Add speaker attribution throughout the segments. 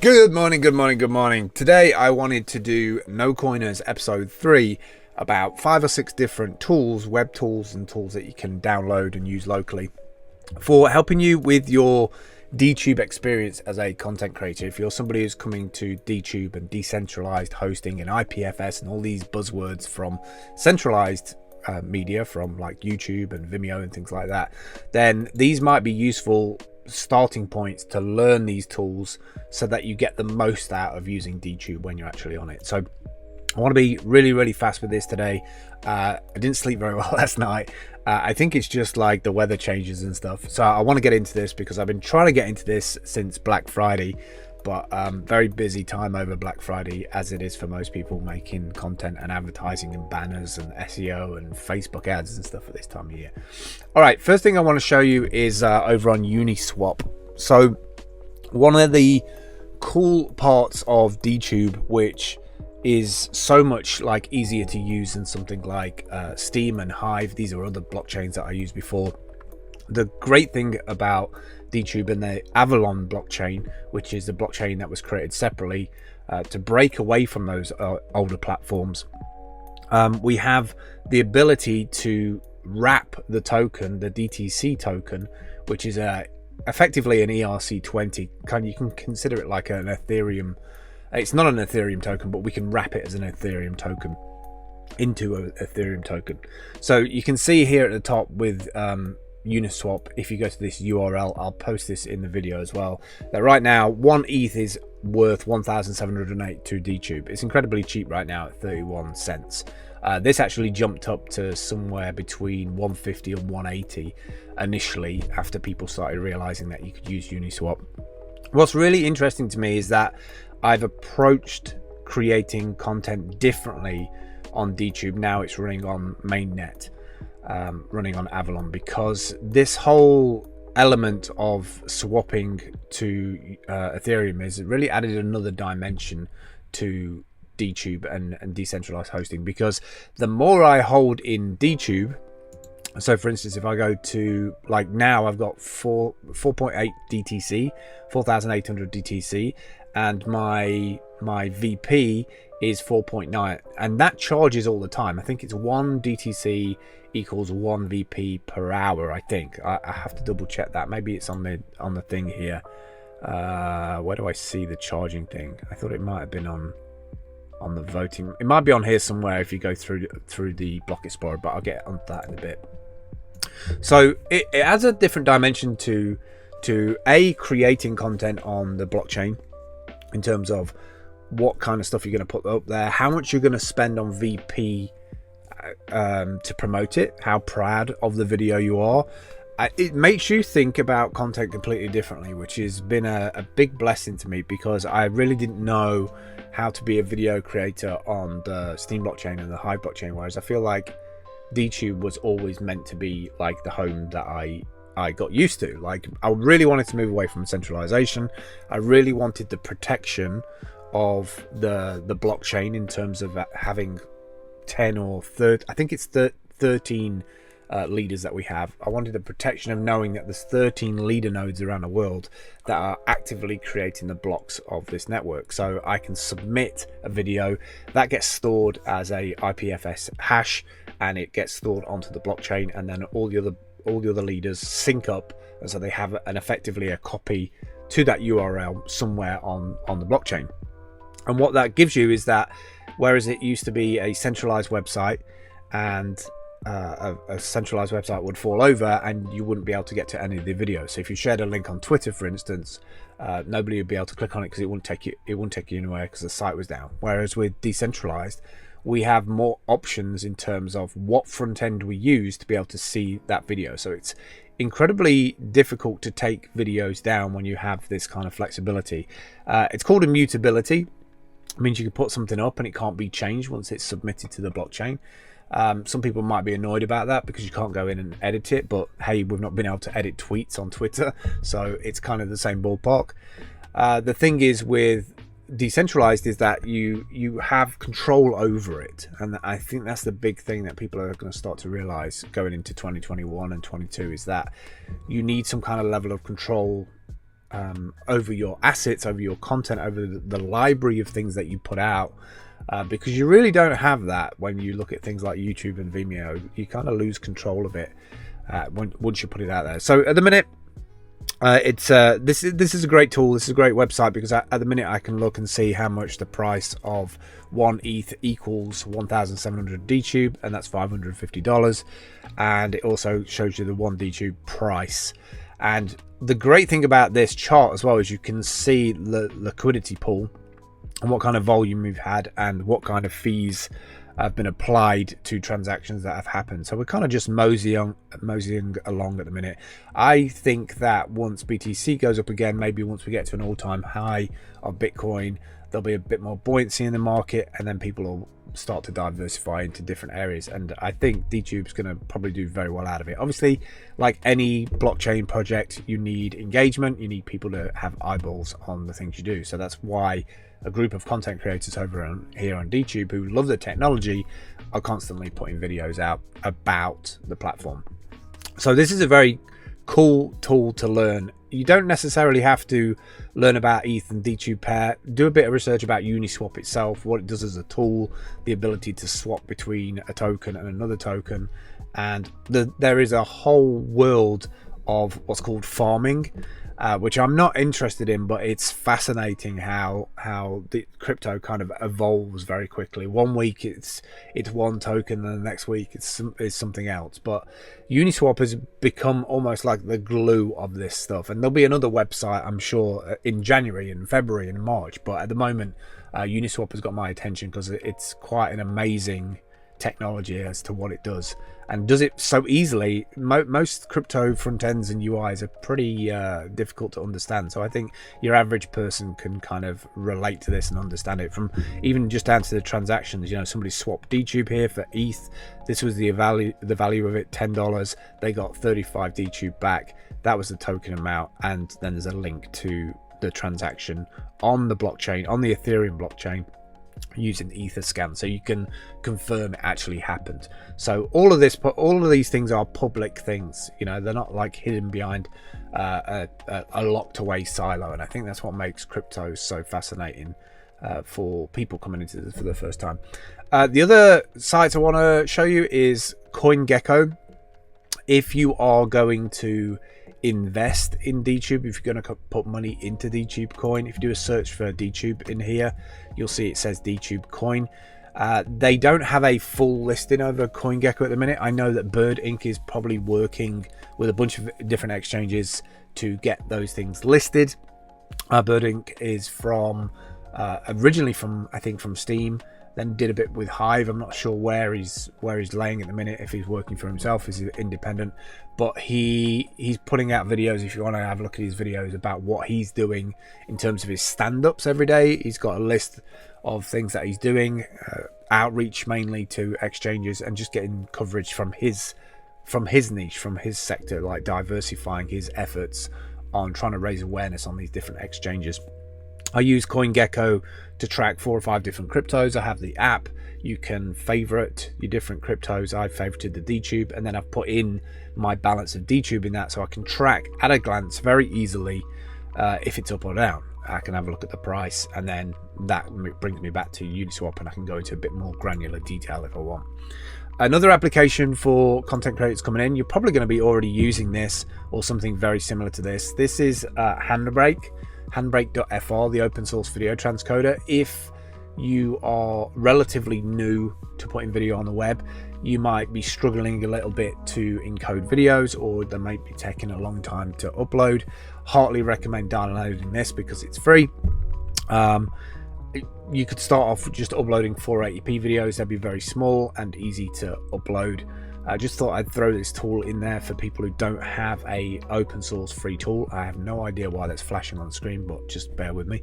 Speaker 1: Good morning, good morning, good morning. Today I wanted to do nocoiners episode 3 about 5 or 6 different tools, web tools and tools that you can download and use locally for helping you with your dtube experience as a content creator. If you're somebody who's coming to dtube and decentralized hosting and IPFS and all these buzzwords from centralized media from like YouTube and Vimeo and things like that, then these might be useful starting points to learn these tools so that you get the most out of using dtube when you're actually on it. So I want to be really fast with this today. I didn't sleep very well last night. I think it's just like the weather changes and stuff, so I want to get into this because I've been trying to get into this since Black Friday, but very busy time over Black Friday, as it is for most people making content and advertising and banners and SEO and Facebook ads and stuff at this time of year. All right, first thing I want to show you is over on Uniswap. So one of the cool parts of dtube, which is so much like easier to use than something like Steam and Hive. These are other blockchains that I used before. The great thing about dtube and the Avalon blockchain, which is the blockchain that was created separately to break away from those older platforms, we have the ability to wrap the token, the DTC token, which is effectively an ERC20. You can consider it like an Ethereum. It's not an Ethereum token, but we can wrap it as an Ethereum token into an Ethereum token. So you can see here at the top with Uniswap, if you go to this URL, I'll post this in the video as well, that right now 1 ETH is worth 1,782 dtube. It's incredibly cheap right now at 31 cents. This actually jumped up to somewhere between 150 and 180 initially after people started realizing that you could use Uniswap. What's really interesting to me is that I've approached creating content differently on dtube. Now it's running on mainnet, running on Avalon, because this whole element of swapping to Ethereum has really added another dimension to dtube and decentralized hosting. Because the more I hold in dtube, so for instance, if I go to, like, now I've got 4.8 DTC, 4,800 DTC, and my VP is 4.9, and that charges all the time. I think it's 1 DTC equals 1 VP per hour. I think I have to double check that. Maybe it's on the thing here. Where do I see the charging thing? I thought it might have been on the voting. It might be on here somewhere if you go through the block explorer, but I'll get onto that in a bit. So it adds a different dimension to creating content on the blockchain, in terms of what kind of stuff you're going to put up there, how much you're going to spend on VP to promote it, how proud of the video you are. It makes you think about content completely differently, which has been a big blessing to me, because I really didn't know how to be a video creator on the Steam blockchain and the Hive blockchain, whereas I feel like dtube was always meant to be like the home that I got used to. Like, I really wanted to move away from centralization. I really wanted the protection of the blockchain in terms of having 10 or 30, I think it's 13 leaders that we have. I wanted the protection of knowing that there's 13 leader nodes around the world that are actively creating the blocks of this network. So I can submit a video that gets stored as a IPFS hash, and it gets stored onto the blockchain, and then all the other leaders sync up, and so they have effectively a copy to that URL somewhere on the blockchain. And what that gives you is that, whereas it used to be a centralized website, and a centralized website would fall over and you wouldn't be able to get to any of the videos. So if you shared a link on Twitter, for instance, nobody would be able to click on it because it wouldn't take you anywhere because the site was down. Whereas with decentralized, we have more options in terms of what front end we use to be able to see that video. So it's incredibly difficult to take videos down when you have this kind of flexibility. It's called immutability. It means you can put something up and it can't be changed once it's submitted to the blockchain. Some people might be annoyed about that because you can't go in and edit it, but hey, we've not been able to edit tweets on Twitter, so it's kind of the same ballpark. The thing is with decentralized is that you have control over it, and I think that's the big thing that people are going to start to realize going into 2021 and 22, is that you need some kind of level of control over your assets, over your content, over the library of things that you put out, because you really don't have that when you look at things like YouTube and Vimeo. You kind of lose control of it once you put it out there. So at the minute, this is a great tool. This is a great website because at the minute I can look and see how much the price of 1 ETH equals 1,700 dtube, and that's $550. And it also shows you the 1 dtube price. And the great thing about this chart as well is you can see the liquidity pool and what kind of volume we've had and what kind of fees have been applied to transactions that have happened. So we're kind of just moseying along at the minute. I think that once BTC goes up again, maybe once we get to an all-time high of Bitcoin, there'll be a bit more buoyancy in the market, and then people will start to diversify into different areas. And I think dtube's going to probably do very well out of it. Obviously, like any blockchain project, you need engagement, you need people to have eyeballs on the things you do. So that's why a group of content creators over here on dtube who love the technology are constantly putting videos out about the platform. So this is a very cool tool to learn. You don't necessarily have to learn about ETH and dtube pair. Do a bit of research about Uniswap itself, what it does as a tool, the ability to swap between a token and another token, and there is a whole world of what's called farming, which I'm not interested in, but it's fascinating how the crypto kind of evolves very quickly. One week it's one token, and the next week it's something else. But Uniswap has become almost like the glue of this stuff, and there'll be another website, I'm sure, in January and February and March. But at the moment, Uniswap has got my attention because it's quite an amazing technology as to what it does, and does it so easily. Most crypto front ends and UIs are pretty difficult to understand, so I think your average person can kind of relate to this and understand it, from even just down to the transactions. You know, somebody swapped dtube here for ETH. This was the value of it, $10. They got 35 dtube back. That was the token amount, and then there's a link to the transaction on the blockchain, on the Ethereum blockchain, using the Etherscan, so you can confirm it actually happened. So all of these things are public things. You know, they're not like hidden behind a locked away silo, and I think that's what makes crypto so fascinating for people coming into this for the first time. The other sites I want to show you is CoinGecko. If you are going to invest in dtube, if you're going to put money into dtube coin, if you do a search for dtube in here, you'll see it says dtube coin. They don't have a full listing over CoinGecko at the minute. I know that Bird Inc is probably working with a bunch of different exchanges to get those things listed. Bird Inc is from originally from, I think, from Steam, then did a bit with Hive. I'm not sure where he's laying at the minute, if he's working for himself, is he independent, but he's putting out videos. If you want to have a look at his videos about what he's doing in terms of his stand-ups every day, he's got a list of things that he's doing, outreach mainly to exchanges, and just getting coverage from his niche, from his sector, like diversifying his efforts on trying to raise awareness on these different exchanges. I use CoinGecko to track 4 or 5 different cryptos. I have the app. You can favorite your different cryptos. I favorited the dtube, and then I've put in my balance of dtube in that, so I can track at a glance very easily if it's up or down. I can have a look at the price, and then that brings me back to Uniswap, and I can go into a bit more granular detail if I want. Another application for content creators coming in, you're probably going to be already using this or something very similar to this. This is handbrake.fr, the open source video transcoder. If you are relatively new to putting video on the web, you might be struggling a little bit to encode videos, or they might be taking a long time to upload. Heartily recommend downloading this because it's free. You could start off just uploading 480p videos. They'd be very small and easy to upload. I just thought I'd throw this tool in there for people who don't have a open source free tool. I have no idea why that's flashing on the screen, but just bear with me.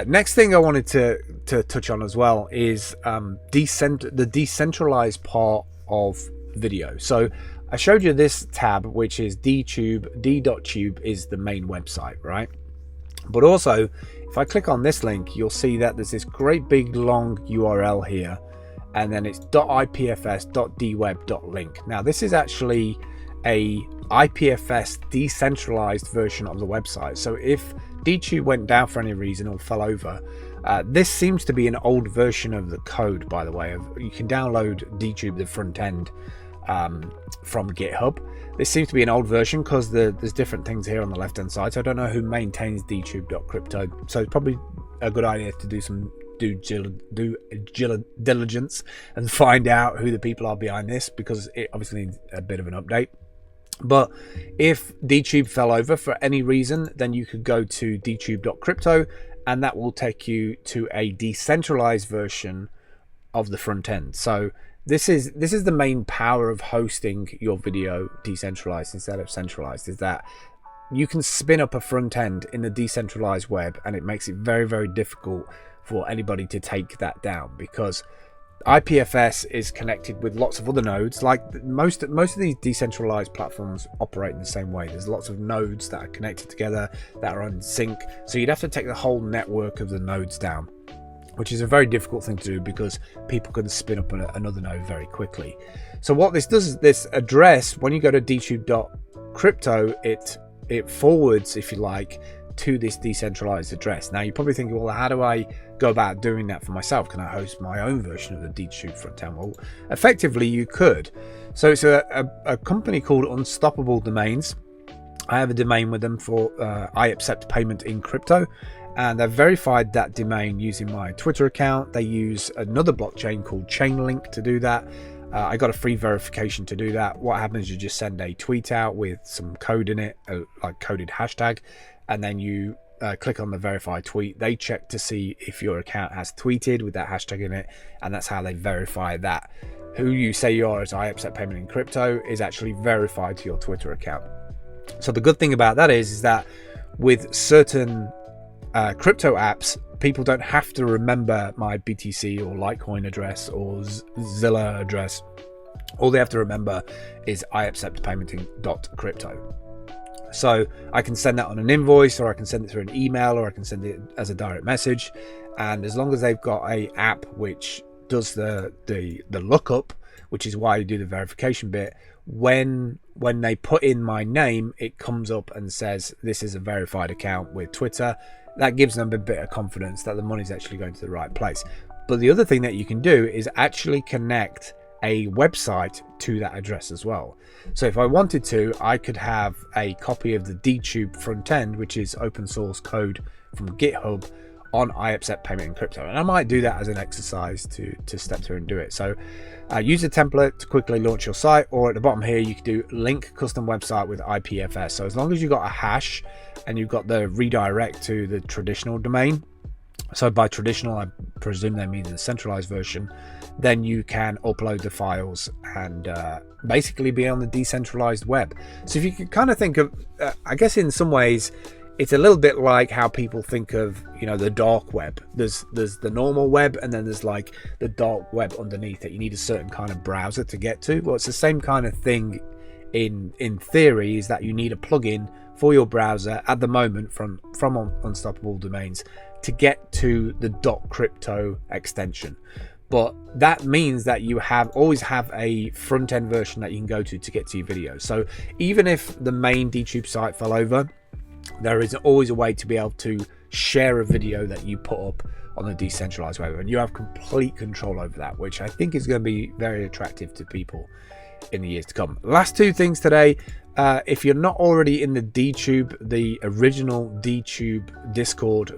Speaker 1: Next thing I wanted to touch on as well is the decentralized part of video. So I showed you this tab, which is dtube. D.tube is the main website, right? But also, if I click on this link, you'll see that there's this great big long URL here, and then it's .ipfs.dweb.link. Now this is actually a IPFS decentralized version of the website. So if dtube went down for any reason or fell over, this seems to be an old version of the code, by the way. You can download dtube, the front end, from GitHub. This seems to be an old version because there's different things here on the left hand side, so I don't know who maintains dtube.crypto, so it's probably a good idea to do some due diligence and find out who the people are behind this, because it obviously needs a bit of an update. But if dtube fell over for any reason, then you could go to dtube.crypto, and that will take you to a decentralized version of the front end. So this is the main power of hosting your video decentralized instead of centralized, is that you can spin up a front end in the decentralized web, and it makes it very, very difficult for anybody to take that down, because IPFS is connected with lots of other nodes. Like most of these decentralized platforms operate in the same way. There's lots of nodes that are connected together, that are in sync, so you'd have to take the whole network of the nodes down, which is a very difficult thing to do because people can spin up another node very quickly. So what this does is this address, when you go to dtube.crypto, it forwards, if you like, to this decentralized address. Now you're probably thinking, well, how do I go about doing that for myself? Can I host my own version of the dtube front end? Well, effectively you could. So it's a company called Unstoppable Domains. I have a domain with them for I accept payment in crypto, and they've verified that domain using my Twitter account. They use another blockchain called Chainlink to do that. I got a free verification to do that. What happens, you just send a tweet out with some code in it, like coded hashtag, and then you click on the verify tweet. They check to see if your account has tweeted with that hashtag in it, and that's how they verify that who you say you are as I accept payment in crypto is actually verified to your Twitter account. So the good thing about that is that with certain crypto apps, people don't have to remember my BTC or Litecoin address or Zilla address. All they have to remember is I accept payment in .crypto. So I can send that on an invoice, or I can send it through an email, or I can send it as a direct message. And as long as they've got a app which does the lookup, which is why you do the verification bit, when they put in my name, it comes up and says this is a verified account with Twitter. That gives them a bit of confidence that the money's actually going to the right place. But the other thing that you can do is actually connect a website to that address as well. So if I wanted to, I could have a copy of the dtube front end, which is open source code from GitHub, on I accept payment in crypto, and I might do that as an exercise to step through and do it. So use a template to quickly launch your site, or at the bottom here you can do link custom website with IPFS. So as long as you've got a hash and you've got the redirect to the traditional domain, so by traditional I presume they mean the centralized version, then you can upload the files and basically be on the decentralized web. So if you could kind of think of, I guess in some ways it's a little bit like how people think of, the dark web. There's the normal web, and then there's like the dark web underneath it. You need a certain kind of browser to get to. Well, it's the same kind of thing in theory, is that you need a plugin for your browser at the moment from Unstoppable Domains to get to the .crypto extension. But that means that you always have a front end version that you can go to get to your videos. So even if the main dtube site fell over, there is always a way to be able to share a video that you put up on the decentralized web, and you have complete control over that, which I think is going to be very attractive to people in the years to come. Last two things today. If you're not already in the dtube, the original dtube Discord,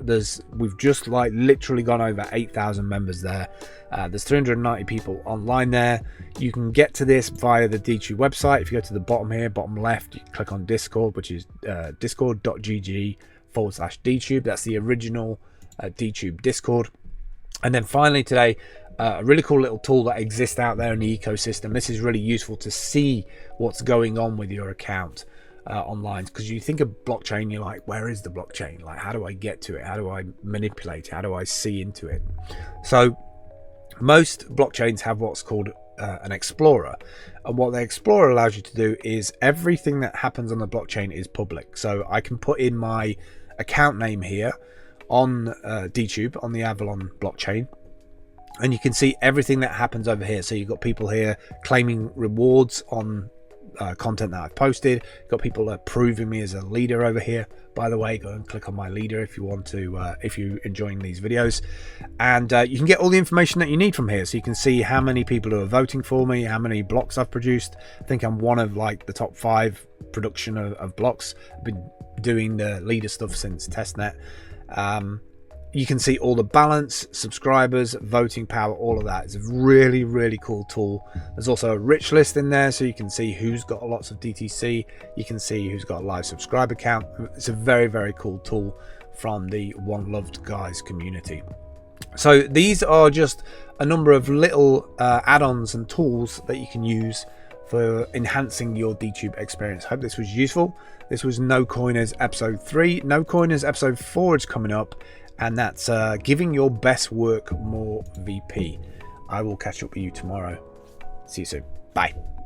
Speaker 1: we've just literally gone over 8,000 members there. There's 390 people online there. You can get to this via the dtube website. If you go to the bottom here, bottom left, you click on Discord, which is discord.gg/dtube. That's the original dtube Discord. And then finally today, a really cool little tool that exists out there in the ecosystem. This is really useful to see what's going on with your account online, because you think of blockchain, you're like, where is the blockchain? Like, how do I get to it? How do I manipulate it? How do I see into it? So most blockchains have what's called an explorer, and what the explorer allows you to do is everything that happens on the blockchain is public. So I can put in my account name here on dtube on the Avalon blockchain, and you can see everything that happens over here. So you've got people here claiming rewards on content that I've posted. Got people approving me as a leader over here. By the way, go and click on my leader if you want to, if you're enjoying these videos. And you can get all the information that you need from here. So you can see how many people who are voting for me, how many blocks I've produced. I think I'm one of like the top 5 production of blocks. I've been doing the leader stuff since testnet. You can see all the balance, subscribers, voting power, all of that. It's a really, really cool tool. There's also a rich list in there, so you can see who's got lots of DTC. You can see who's got a live subscriber count. It's a very, very cool tool from the One Loved Guys community. So these are just a number of little add-ons and tools that you can use for enhancing your dtube experience. Hope this was useful. This was nocoiners episode 3. Nocoiners episode 4 is coming up, and that's giving your best work more VP. I will catch up with you tomorrow. See you soon. Bye.